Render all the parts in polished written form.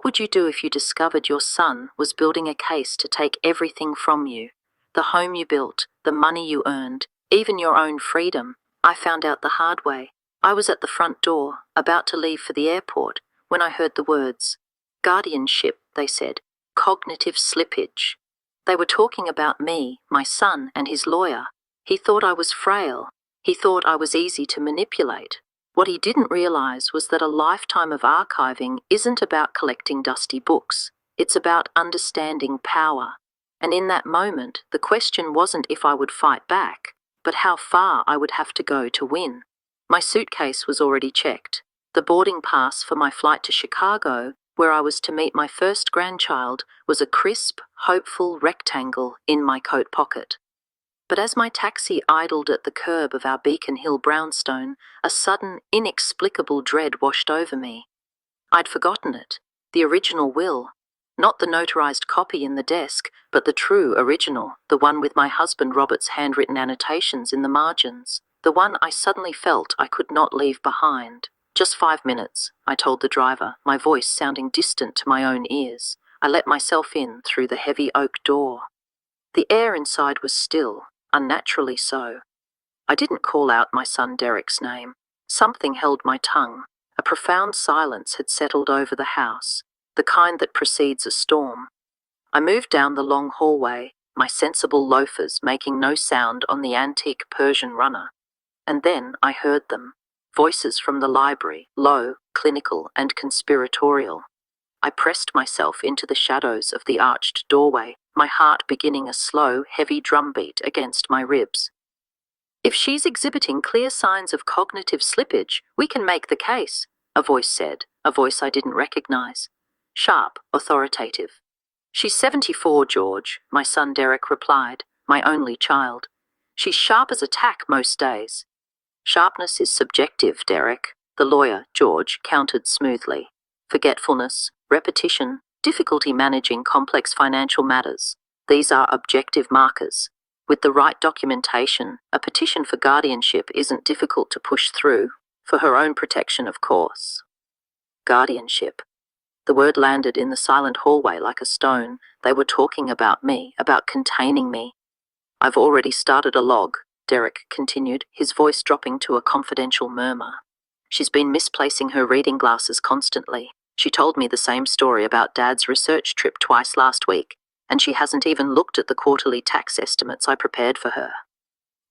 What would you do if you discovered your son was building a case to take everything from you? The home you built, the money you earned, even your own freedom. I found out the hard way. I was at the front door, about to leave for the airport, when I heard the words. Guardianship, they said. Cognitive slippage. They were talking about me, my son, and his lawyer. He thought I was frail. He thought I was easy to manipulate. What he didn't realize was that a lifetime of archiving isn't about collecting dusty books. It's about understanding power. And in that moment, the question wasn't if I would fight back, but how far I would have to go to win. My suitcase was already checked. The boarding pass for my flight to Chicago, where I was to meet my first grandchild, was a crisp, hopeful rectangle in my coat pocket. But as my taxi idled at the curb of our Beacon Hill brownstone, a sudden, inexplicable dread washed over me. I'd forgotten it. The original will. Not the notarized copy in the desk, but the true original, the one with my husband Robert's handwritten annotations in the margins. The one I suddenly felt I could not leave behind. Just 5 minutes, I told the driver, my voice sounding distant to my own ears. I let myself in through the heavy oak door. The air inside was still, unnaturally so. I didn't call out my son Derek's name. Something held my tongue. A profound silence had settled over the house, the kind that precedes a storm. I moved down the long hallway, my sensible loafers making no sound on the antique Persian runner. And then I heard them. Voices from the library, low, clinical, and conspiratorial. I pressed myself into the shadows of the arched doorway, my heart beginning a slow, heavy drumbeat against my ribs. If she's exhibiting clear signs of cognitive slippage, we can make the case, a voice said, a voice I didn't recognize. Sharp, authoritative. She's 74, George, my son Derek replied, my only child. She's sharp as a tack most days. Sharpness is subjective, Derek, the lawyer, George, countered smoothly. Forgetfulness, repetition, difficulty managing complex financial matters. These are objective markers. With the right documentation, a petition for guardianship isn't difficult to push through, for her own protection, of course. Guardianship. The word landed in the silent hallway like a stone. They were talking about me, about containing me. I've already started a log, Derek continued, his voice dropping to a confidential murmur. She's been misplacing her reading glasses constantly. She told me the same story about Dad's research trip twice last week, and she hasn't even looked at the quarterly tax estimates I prepared for her.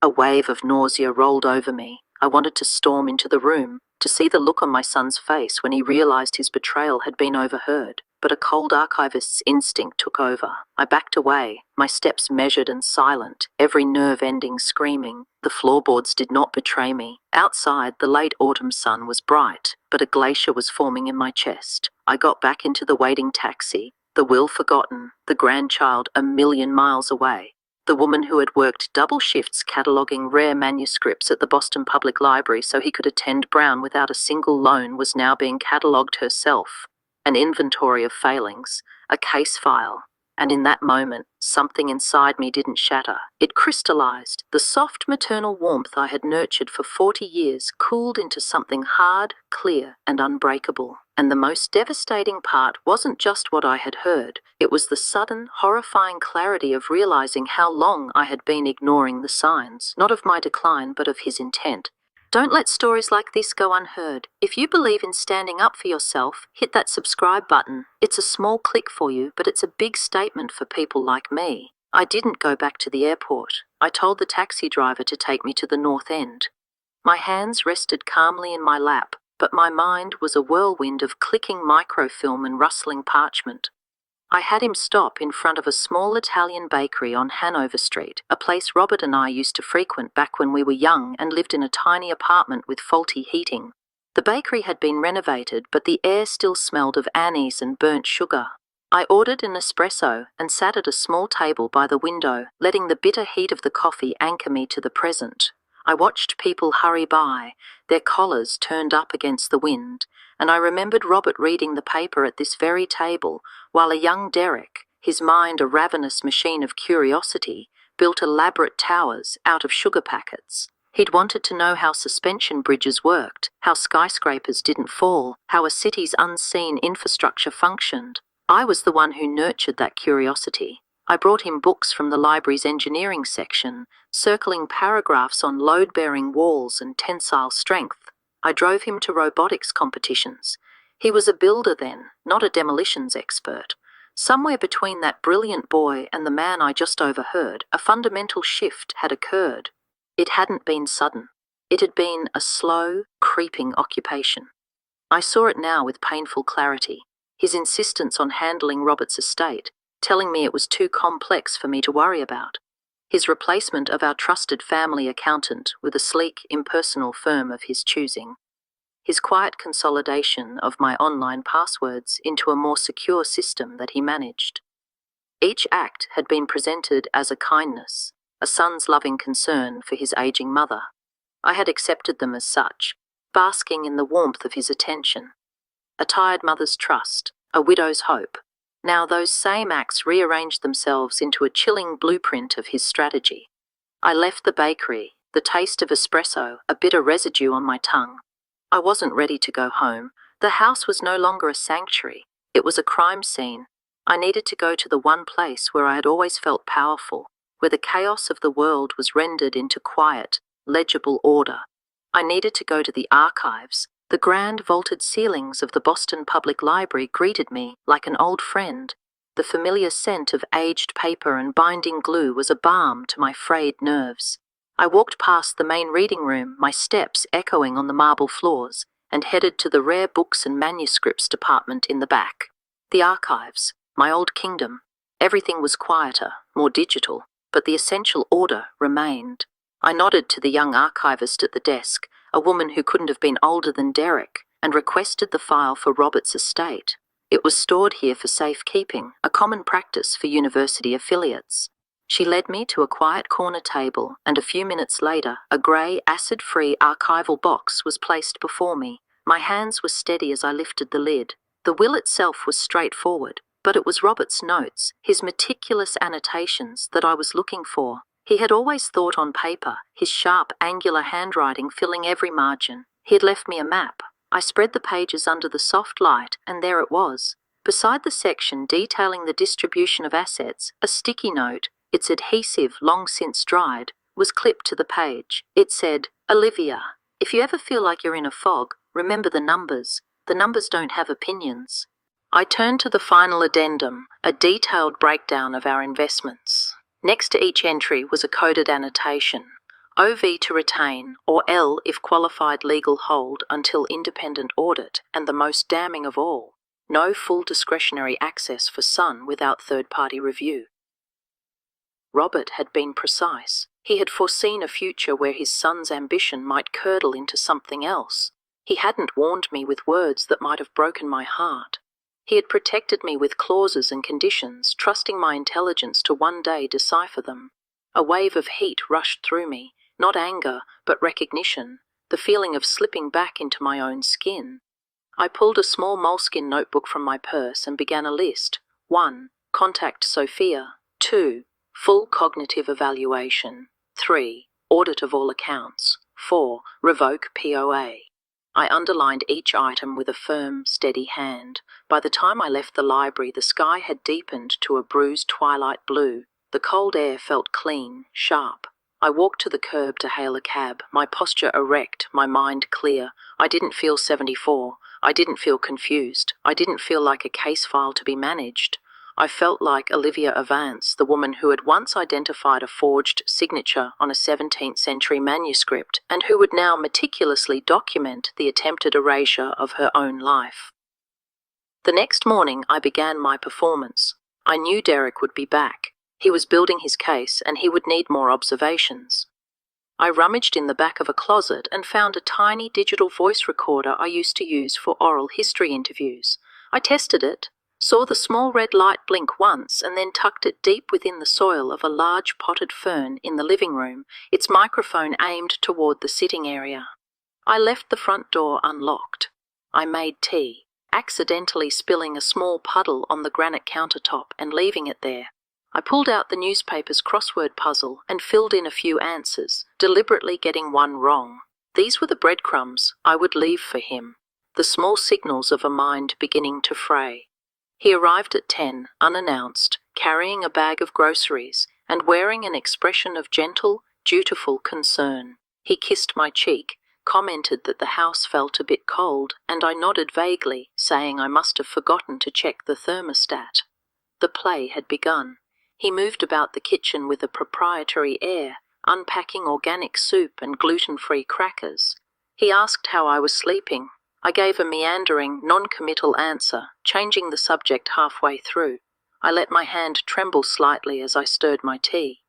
A wave of nausea rolled over me. I wanted to storm into the room, to see the look on my son's face when he realized his betrayal had been overheard. But a cold archivist's instinct took over. I backed away, my steps measured and silent, every nerve ending screaming. The floorboards did not betray me. Outside, the late autumn sun was bright, but a glacier was forming in my chest. I got back into the waiting taxi, the will forgotten, the grandchild a million miles away. The woman who had worked double shifts cataloguing rare manuscripts at the Boston Public Library so he could attend Brown without a single loan was now being catalogued herself. An inventory of failings, a case file, and in that moment, something inside me didn't shatter. It crystallized. The soft maternal warmth I had nurtured for 40 years cooled into something hard, clear, and unbreakable. And the most devastating part wasn't just what I had heard. It was the sudden, horrifying clarity of realizing how long I had been ignoring the signs, not of my decline, but of his intent. Don't let stories like this go unheard. If you believe in standing up for yourself, hit that subscribe button. It's a small click for you, but it's a big statement for people like me. I didn't go back to the airport. I told the taxi driver to take me to the North End. My hands rested calmly in my lap, but my mind was a whirlwind of clicking microfilm and rustling parchment. I had him stop in front of a small Italian bakery on Hanover Street, a place Robert and I used to frequent back when we were young and lived in a tiny apartment with faulty heating. The bakery had been renovated, but the air still smelled of anise and burnt sugar. I ordered an espresso and sat at a small table by the window, letting the bitter heat of the coffee anchor me to the present. I watched people hurry by, their collars turned up against the wind, and I remembered Robert reading the paper at this very table, while a young Derek, his mind a ravenous machine of curiosity, built elaborate towers out of sugar packets. He'd wanted to know how suspension bridges worked, how skyscrapers didn't fall, how a city's unseen infrastructure functioned. I was the one who nurtured that curiosity. I brought him books from the library's engineering section, circling paragraphs on load-bearing walls and tensile strength. I drove him to robotics competitions. He was a builder then, not a demolitions expert. Somewhere between that brilliant boy and the man I just overheard, a fundamental shift had occurred. It hadn't been sudden. It had been a slow, creeping occupation. I saw it now with painful clarity. His insistence on handling Robert's estate, telling me it was too complex for me to worry about. His replacement of our trusted family accountant with a sleek, impersonal firm of his choosing. His quiet consolidation of my online passwords into a more secure system that he managed. Each act had been presented as a kindness, a son's loving concern for his aging mother. I had accepted them as such, basking in the warmth of his attention. A tired mother's trust, a widow's hope. Now those same acts rearranged themselves into a chilling blueprint of his strategy. I left the bakery, the taste of espresso, a bitter residue on my tongue. I wasn't ready to go home. The house was no longer a sanctuary. It was a crime scene. I needed to go to the one place where I had always felt powerful, where the chaos of the world was rendered into quiet, legible order. I needed to go to the archives. The grand vaulted ceilings of the Boston Public Library greeted me like an old friend. The familiar scent of aged paper and binding glue was a balm to my frayed nerves. I walked past the main reading room, my steps echoing on the marble floors, and headed to the rare books and manuscripts department in the back. The archives, my old kingdom. Everything was quieter, more digital, but the essential order remained. I nodded to the young archivist at the desk, a woman who couldn't have been older than Derek, and requested the file for Robert's estate. It was stored here for safekeeping, a common practice for university affiliates. She led me to a quiet corner table, and a few minutes later, a grey, acid-free archival box was placed before me. My hands were steady as I lifted the lid. The will itself was straightforward, but it was Robert's notes, his meticulous annotations, that I was looking for. He had always thought on paper, his sharp, angular handwriting filling every margin. He had left me a map. I spread the pages under the soft light, and there it was. Beside the section detailing the distribution of assets, a sticky note, its adhesive long since dried, was clipped to the page. It said, "Olivia, if you ever feel like you're in a fog, remember the numbers. The numbers don't have opinions." I turned to the final addendum, a detailed breakdown of our investments. Next to each entry was a coded annotation, OV to retain, or L if qualified legal hold until independent audit, and the most damning of all, no full discretionary access for son without third-party review. Robert had been precise. He had foreseen a future where his son's ambition might curdle into something else. He hadn't warned me with words that might have broken my heart. He had protected me with clauses and conditions, trusting my intelligence to one day decipher them. A wave of heat rushed through me, not anger, but recognition, the feeling of slipping back into my own skin. I pulled a small moleskin notebook from my purse and began a list. 1. Contact Sophia. 2. Full cognitive evaluation. 3. Audit of all accounts. 4. Revoke POA. I underlined each item with a firm, steady hand. By the time I left the library, the sky had deepened to a bruised twilight blue. The cold air felt clean, sharp. I walked to the curb to hail a cab, my posture erect, my mind clear. I didn't feel 74. I didn't feel confused. I didn't feel like a case file to be managed. I felt like Olivia Avance, the woman who had once identified a forged signature on a 17th century manuscript and who would now meticulously document the attempted erasure of her own life. The next morning I began my performance. I knew Derek would be back. He was building his case and he would need more observations. I rummaged in the back of a closet and found a tiny digital voice recorder I used to use for oral history interviews. I tested it, saw the small red light blink once, and then tucked it deep within the soil of a large potted fern in the living room, its microphone aimed toward the sitting area. I left the front door unlocked. I made tea, accidentally spilling a small puddle on the granite countertop and leaving it there. I pulled out the newspaper's crossword puzzle and filled in a few answers, deliberately getting one wrong. These were the breadcrumbs I would leave for him, the small signals of a mind beginning to fray. He arrived at 10, unannounced, carrying a bag of groceries and wearing an expression of gentle, dutiful concern. He kissed my cheek, commented that the house felt a bit cold, and I nodded vaguely, saying I must have forgotten to check the thermostat. The play had begun. He moved about the kitchen with a proprietary air, unpacking organic soup and gluten-free crackers. He asked how I was sleeping. I gave a meandering, non-committal answer, changing the subject halfway through. I let my hand tremble slightly as I stirred my tea.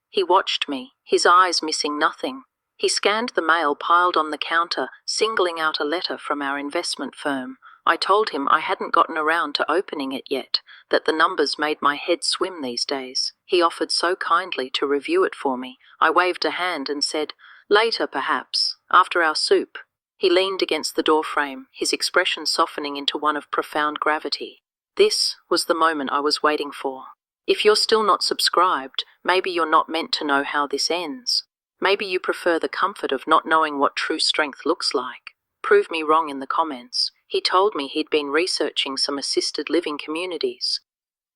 He watched me, his eyes missing nothing. He scanned the mail piled on the counter, singling out a letter from our investment firm. I told him I hadn't gotten around to opening it yet, that the numbers made my head swim these days. He offered so kindly to review it for me. I waved a hand and said, "Later, perhaps, after our soup." He leaned against the doorframe, his expression softening into one of profound gravity. This was the moment I was waiting for. If you're still not subscribed, maybe you're not meant to know how this ends. Maybe you prefer the comfort of not knowing what true strength looks like. Prove me wrong in the comments. He told me he'd been researching some assisted living communities.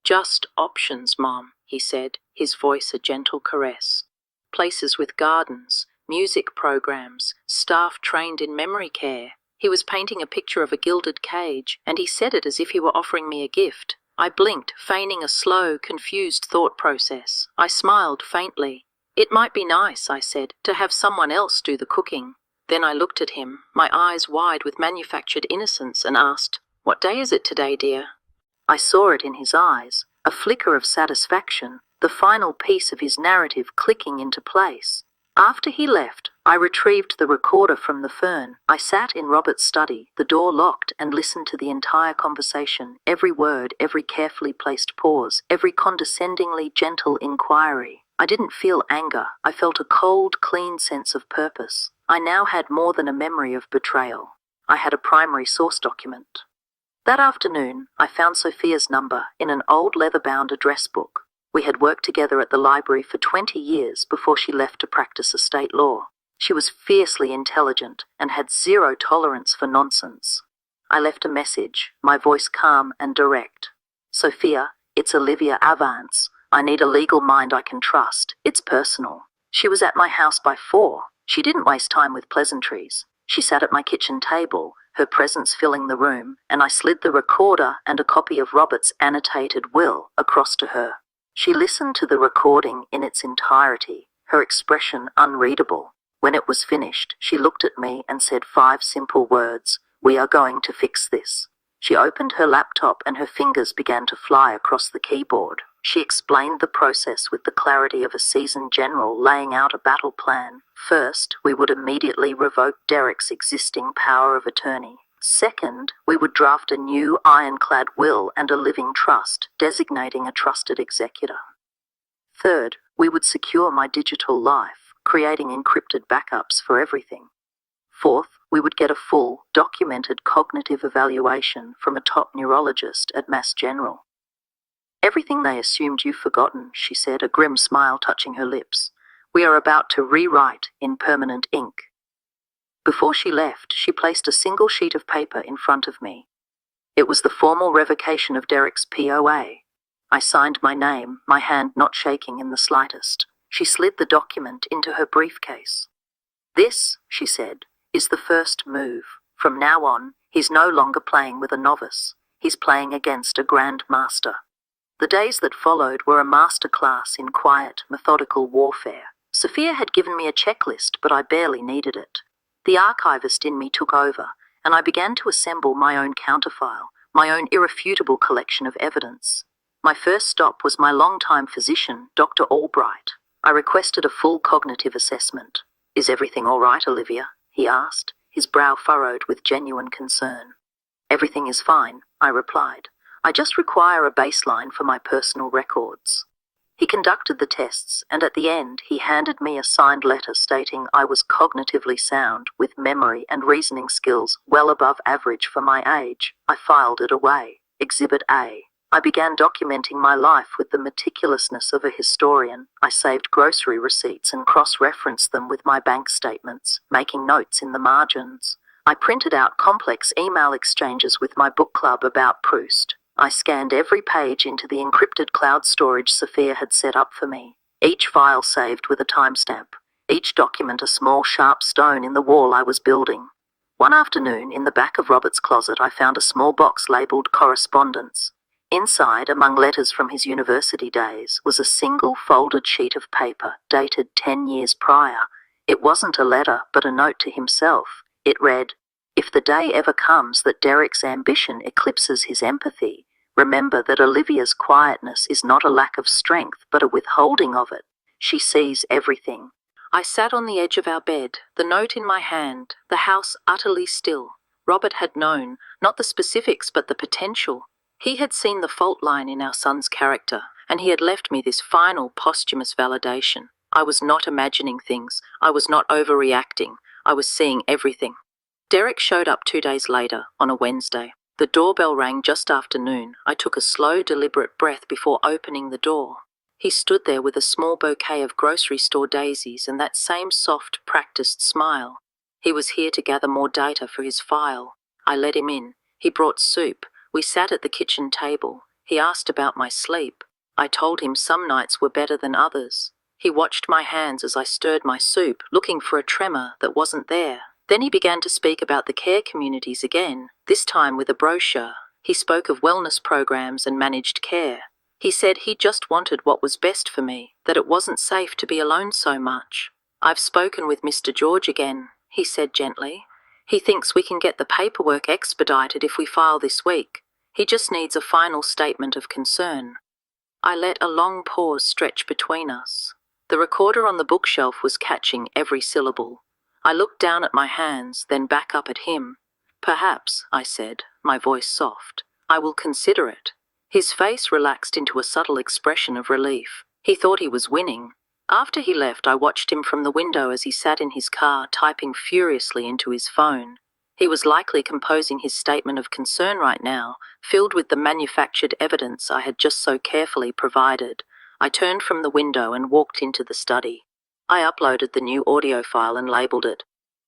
"Just options, Mom," he said, his voice a gentle caress. "Places with gardens, music programs, staff trained in memory care." He was painting a picture of a gilded cage, and he said it as if he were offering me a gift. I blinked, feigning a slow, confused thought process. I smiled faintly. "It might be nice," I said, "to have someone else do the cooking." Then I looked at him, my eyes wide with manufactured innocence, and asked, "What day is it today, dear?" I saw it in his eyes, a flicker of satisfaction, the final piece of his narrative clicking into place. After he left, I retrieved the recorder from the fern. I sat in Robert's study, the door locked, and listened to the entire conversation, every word, every carefully placed pause, every condescendingly gentle inquiry. I didn't feel anger. I felt a cold, clean sense of purpose. I now had more than a memory of betrayal. I had a primary source document. That afternoon, I found Sophia's number in an old leather-bound address book. We had worked together at the library for 20 years before she left to practice estate law. She was fiercely intelligent and had zero tolerance for nonsense. I left a message, my voice calm and direct. "Sophia, it's Olivia Avance. I need a legal mind I can trust. It's personal." She was at my house by 4. She didn't waste time with pleasantries. She sat at my kitchen table, her presence filling the room, and I slid the recorder and a copy of Robert's annotated will across to her. She listened to the recording in its entirety, her expression unreadable. When it was finished, she looked at me and said 5 simple words, "We are going to fix this." She opened her laptop and her fingers began to fly across the keyboard. She explained the process with the clarity of a seasoned general laying out a battle plan. First, we would immediately revoke Derek's existing power of attorney. Second, we would draft a new ironclad will and a living trust, designating a trusted executor. Third, we would secure my digital life, creating encrypted backups for everything. Fourth, we would get a full, documented cognitive evaluation from a top neurologist at Mass General. "Everything they assumed you've forgotten," she said, a grim smile touching her lips. "We are about to rewrite in permanent ink." Before she left, she placed a single sheet of paper in front of me. It was the formal revocation of Derek's POA. I signed my name, my hand not shaking in the slightest. She slid the document into her briefcase. "This," she said, "is the first move. From now on, he's no longer playing with a novice. He's playing against a grand master." The days that followed were a masterclass in quiet, methodical warfare. Sophia had given me a checklist, but I barely needed it. The archivist in me took over, and I began to assemble my own counterfile, my own irrefutable collection of evidence. My first stop was my longtime physician, Dr. Albright. I requested a full cognitive assessment. "Is everything all right, Olivia?" he asked, his brow furrowed with genuine concern. "Everything is fine," I replied. "I just require a baseline for my personal records." He conducted the tests, and at the end he handed me a signed letter stating I was cognitively sound, with memory and reasoning skills well above average for my age. I filed it away. Exhibit A. I began documenting my life with the meticulousness of a historian. I saved grocery receipts and cross-referenced them with my bank statements, making notes in the margins. I printed out complex email exchanges with my book club about Proust. I scanned every page into the encrypted cloud storage Sophia had set up for me, each file saved with a timestamp, each document a small sharp stone in the wall I was building. One afternoon, in the back of Robert's closet, I found a small box labelled correspondence. Inside, among letters from his university days, was a single folded sheet of paper dated 10 years prior. It wasn't a letter, but a note to himself. It read, "If the day ever comes that Derek's ambition eclipses his empathy, remember that Olivia's quietness is not a lack of strength, but a withholding of it. She sees everything." I sat on the edge of our bed, the note in my hand, the house utterly still. Robert had known, not the specifics, but the potential. He had seen the fault line in our son's character, and he had left me this final posthumous validation. I was not imagining things. I was not overreacting. I was seeing everything. Derek showed up 2 days later, on a Wednesday. The doorbell rang just after noon. I took a slow, deliberate breath before opening the door. He stood there with a small bouquet of grocery store daisies and that same soft, practiced smile. He was here to gather more data for his file. I let him in. He brought soup. We sat at the kitchen table. He asked about my sleep. I told him some nights were better than others. He watched my hands as I stirred my soup, looking for a tremor that wasn't there. Then he began to speak about the care communities again, this time with a brochure. He spoke of wellness programs and managed care. He said he just wanted what was best for me, that it wasn't safe to be alone so much. "I've spoken with Mr. George again," he said gently. "He thinks we can get the paperwork expedited if we file this week. He just needs a final statement of concern." I let a long pause stretch between us. The recorder on the bookshelf was catching every syllable. I looked down at my hands, then back up at him. "Perhaps," I said, my voice soft. "I will consider it." His face relaxed into a subtle expression of relief. He thought he was winning. After he left, I watched him from the window as he sat in his car, typing furiously into his phone. He was likely composing his statement of concern right now, filled with the manufactured evidence I had just so carefully provided. I turned from the window and walked into the study. I uploaded the new audio file and labelled it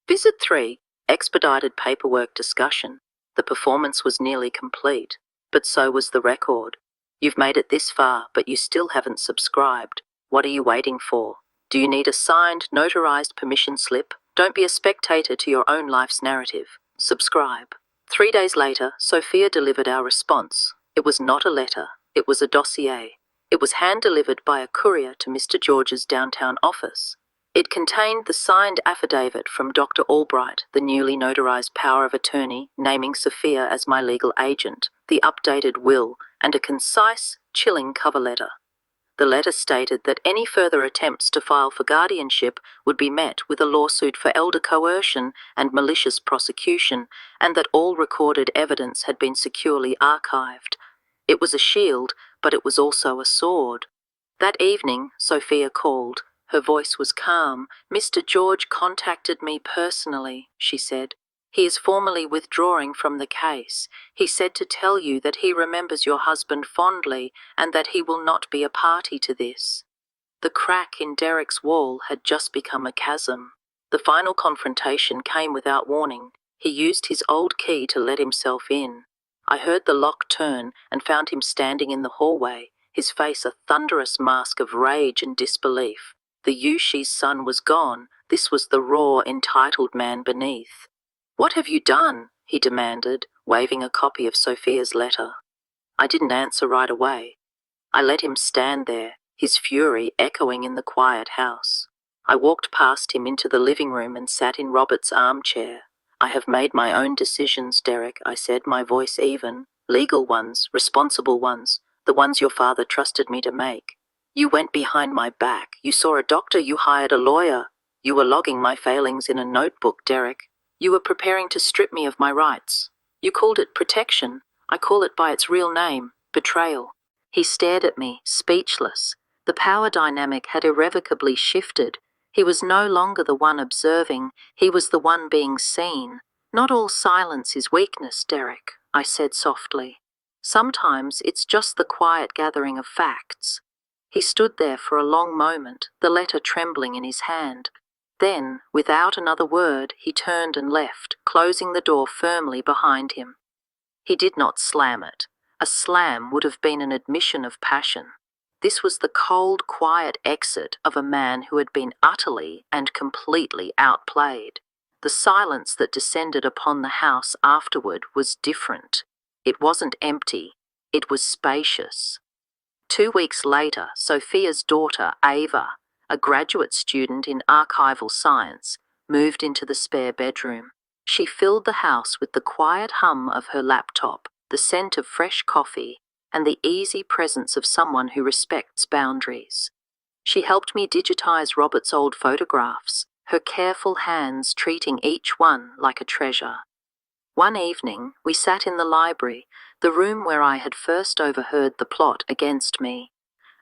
Visit 3, Expedited Paperwork Discussion. The performance was nearly complete, but so was the record. You've made it this far, but you still haven't subscribed. What are you waiting for? Do you need a signed, notarized permission slip? Don't be a spectator to your own life's narrative. Subscribe. 3 days later, Sophia delivered our response. It was not a letter. It was a dossier. It was hand-delivered by a courier to Mr. George's downtown office. It contained the signed affidavit from Dr. Albright, the newly notarized power of attorney, naming Sophia as my legal agent, the updated will, and a concise, chilling cover letter. The letter stated that any further attempts to file for guardianship would be met with a lawsuit for elder coercion and malicious prosecution, and that all recorded evidence had been securely archived. It was a shield, but it was also a sword. That evening, Sophia called. Her voice was calm. "Mr. George contacted me personally," she said. "He is formally withdrawing from the case. He said to tell you that he remembers your husband fondly and that he will not be a party to this." The crack in Derek's wall had just become a chasm. The final confrontation came without warning. He used his old key to let himself in. I heard the lock turn and found him standing in the hallway, his face a thunderous mask of rage and disbelief. The Yushi's son was gone. This was the raw, entitled man beneath. "What have you done?" he demanded, waving a copy of Sophia's letter. I didn't answer right away. I let him stand there, his fury echoing in the quiet house. I walked past him into the living room and sat in Robert's armchair. "I have made my own decisions, Derek," I said, my voice even. "Legal ones, responsible ones, the ones your father trusted me to make. You went behind my back. You saw a doctor. You hired a lawyer. You were logging my failings in a notebook, Derek. You were preparing to strip me of my rights. You called it protection. I call it by its real name, betrayal." He stared at me, speechless. The power dynamic had irrevocably shifted. He was no longer the one observing. He was the one being seen. "Not all silence is weakness, Derek," I said softly. Sometimes it's just the quiet gathering of facts. He stood there for a long moment, the letter trembling in his hand. Then, without another word, he turned and left, closing the door firmly behind him. He did not slam it. A slam would have been an admission of passion. This was the cold, quiet exit of a man who had been utterly and completely outplayed. The silence that descended upon the house afterward was different. It wasn't empty, it was spacious. 2 weeks later, Sophia's daughter, Ava, a graduate student in archival science, moved into the spare bedroom. She filled the house with the quiet hum of her laptop, the scent of fresh coffee, and the easy presence of someone who respects boundaries. She helped me digitize Robert's old photographs, her careful hands treating each one like a treasure. One evening, we sat in the library, the room where I had first overheard the plot against me.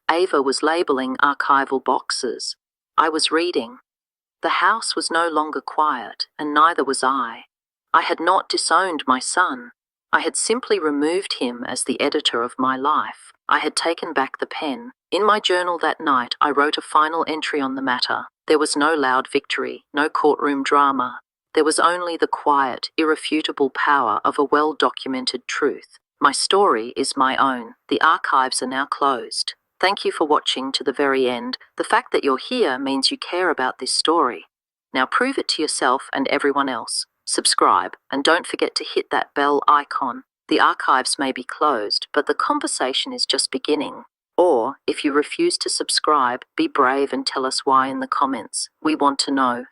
Ava was labeling archival boxes. I was reading. The house was no longer quiet, and neither was I. I had not disowned my son. I had simply removed him as the editor of my life. I had taken back the pen. In my journal that night, I wrote a final entry on the matter. There was no loud victory, no courtroom drama. There was only the quiet, irrefutable power of a well-documented truth. My story is my own. The archives are now closed. Thank you for watching to the very end. The fact that you're here means you care about this story. Now prove it to yourself and everyone else. Subscribe, and don't forget to hit that bell icon. The archives may be closed, but the conversation is just beginning. Or, if you refuse to subscribe, be brave and tell us why in the comments. We want to know.